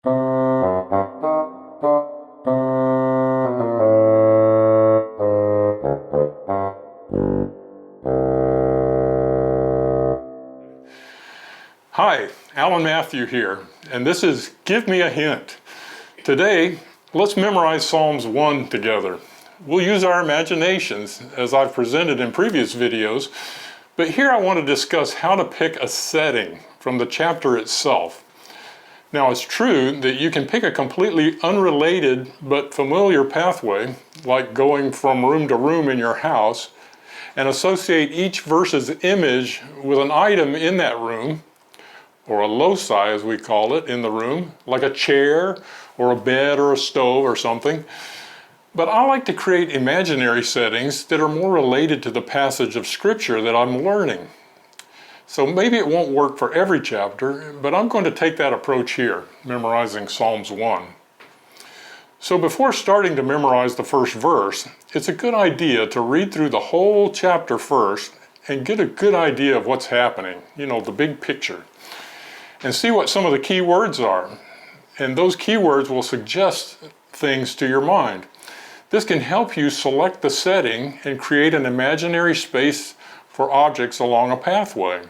Hi, Alan Matthew here, and this is Give Me a Hint. Today, let's memorize Psalms 1 together. We'll use our imaginations, as I've presented in previous videos, but here I want to discuss how to pick a setting from the chapter itself. Now, it's true that you can pick a completely unrelated but familiar pathway, like going from room to room in your house, and associate each verse's image with an item in that room, or a loci as we call it in the room, like a chair or a bed or a stove or something. But I like to create imaginary settings that are more related to the passage of scripture that I'm learning. So maybe it won't work for every chapter, but I'm going to take that approach here, memorizing Psalms 1. So before starting to memorize the first verse, it's a good idea to read through the whole chapter first and get a good idea of what's happening, the big picture, and see what some of the key words are. And those key words will suggest things to your mind. This can help you select the setting and create an imaginary space for objects along a pathway.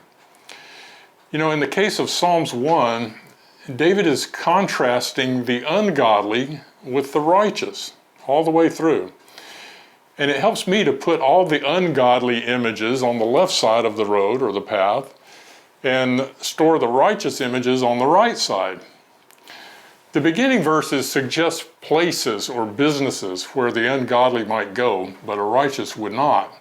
In the case of Psalms 1, David is contrasting the ungodly with the righteous all the way through. And it helps me to put all the ungodly images on the left side of the road or the path and store the righteous images on the right side. The beginning verses suggest places or businesses where the ungodly might go, but a righteous would not.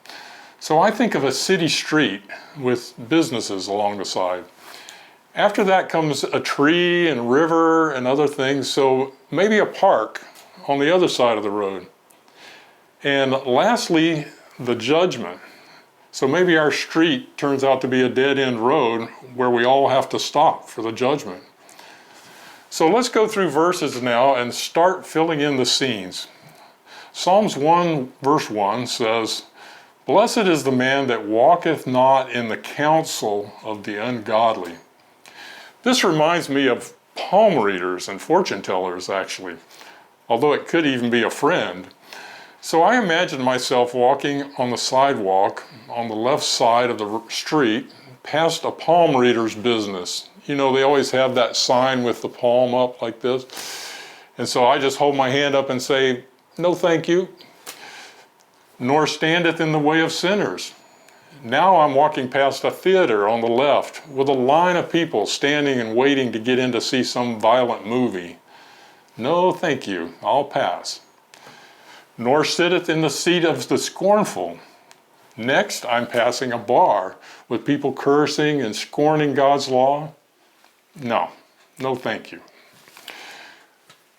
So I think of a city street with businesses along the side. After that comes a tree and river and other things, so maybe a park on the other side of the road. And lastly, the judgment. So maybe our street turns out to be a dead-end road where we all have to stop for the judgment. So let's go through verses now and start filling in the scenes. Psalms 1 verse 1 says, "Blessed is the man that walketh not in the counsel of the ungodly." This reminds me of palm readers and fortune tellers, actually, although it could even be a friend. So I imagine myself walking on the sidewalk on the left side of the street past a palm reader's business. They always have that sign with the palm up like this. And so I just hold my hand up and say, "No, thank you." "Nor standeth in the way of sinners." Now I'm walking past a theater on the left with a line of people standing and waiting to get in to see some violent movie. "No, thank you, I'll pass." "Nor sitteth in the seat of the scornful." Next, I'm passing a bar with people cursing and scorning God's law. No, thank you.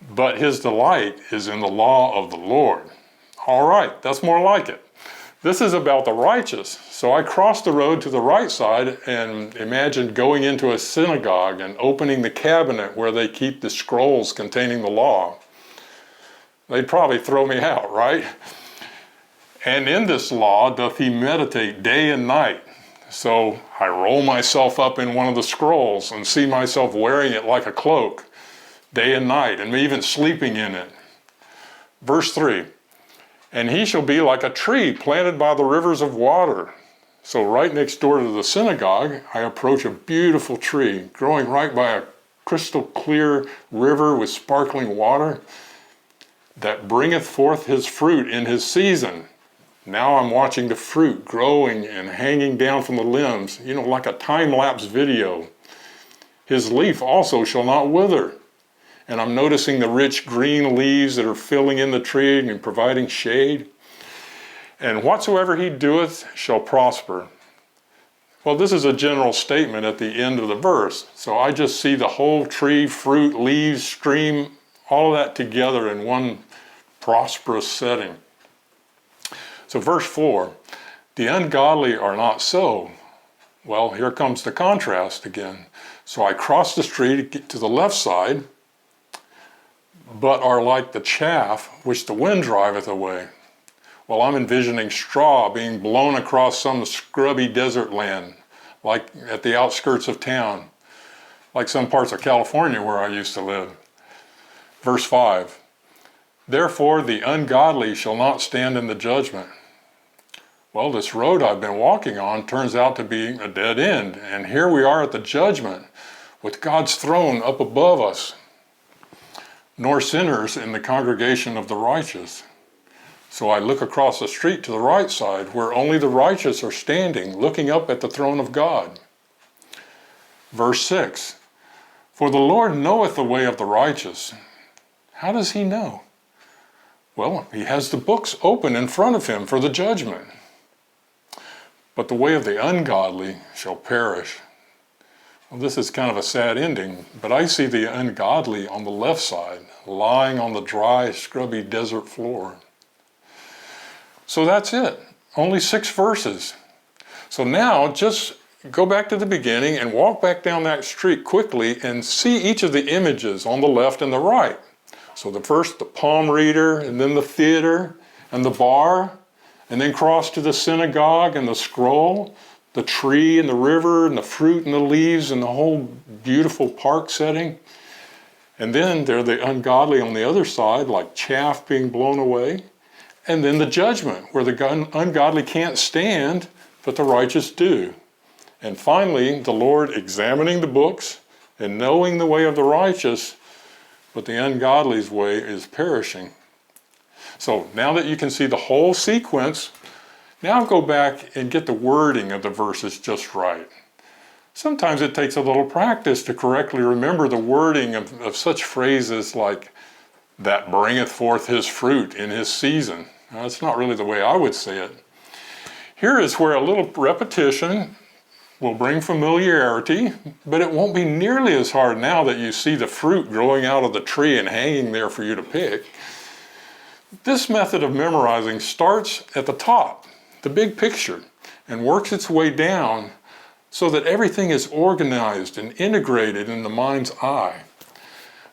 "But his delight is in the law of the Lord." All right, that's more like it. This is about the righteous. So I crossed the road to the right side and imagined going into a synagogue and opening the cabinet where they keep the scrolls containing the law. They'd probably throw me out, right? "And in this law doth he meditate day and night." So I roll myself up in one of the scrolls and see myself wearing it like a cloak day and night, and even sleeping in it. Verse 3, "And he shall be like a tree planted by the rivers of water." So right next door to the synagogue, I approach a beautiful tree growing right by a crystal clear river with sparkling water that bringeth forth his fruit in his season. Now I'm watching the fruit growing and hanging down from the limbs, like a time-lapse video. "His leaf also shall not wither." And I'm noticing the rich green leaves that are filling in the tree and providing shade. "And whatsoever he doeth shall prosper." Well, this is a general statement at the end of the verse. So I just see the whole tree, fruit, leaves, stream, all of that together in one prosperous setting. So verse 4, "The ungodly are not so." Well, here comes the contrast again. So I cross the street, get to the left side, but are like the chaff which the wind driveth away. Well, I'm envisioning straw being blown across some scrubby desert land, like at the outskirts of town, like some parts of California where I used to live. Verse 5, therefore the ungodly shall not stand in the judgment. Well, this road I've been walking on turns out to be a dead end, and here we are at the judgment with God's throne up above us, nor sinners in the congregation of the righteous. So I look across the street to the right side, where only the righteous are standing, looking up at the throne of God. Verse 6, for the Lord knoweth the way of the righteous. How does he know? Well, he has the books open in front of him for the judgment. But the way of the ungodly shall perish. Well, this is kind of a sad ending, but I see the ungodly on the left side, lying on the dry, scrubby desert floor. So that's it. Only 6 verses. So now just go back to the beginning and walk back down that street quickly and see each of the images on the left and the right. So the first, the palm reader, and then the theater, and the bar, and then cross to the synagogue and the scroll, the tree and the river and the fruit and the leaves and the whole beautiful park setting. And then there are the ungodly on the other side, like chaff being blown away. And then the judgment, where the ungodly can't stand, but the righteous do. And finally, the Lord examining the books and knowing the way of the righteous, but the ungodly's way is perishing. So now that you can see the whole sequence, now go back and get the wording of the verses just right. Sometimes it takes a little practice to correctly remember the wording of such phrases like, that bringeth forth his fruit in his season. Now, that's not really the way I would say it. Here is where a little repetition will bring familiarity, but it won't be nearly as hard now that you see the fruit growing out of the tree and hanging there for you to pick. This method of memorizing starts at the top, the big picture, and works its way down so that everything is organized and integrated in the mind's eye.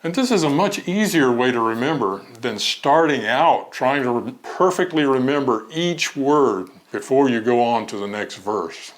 And this is a much easier way to remember than starting out trying to perfectly remember each word before you go on to the next verse.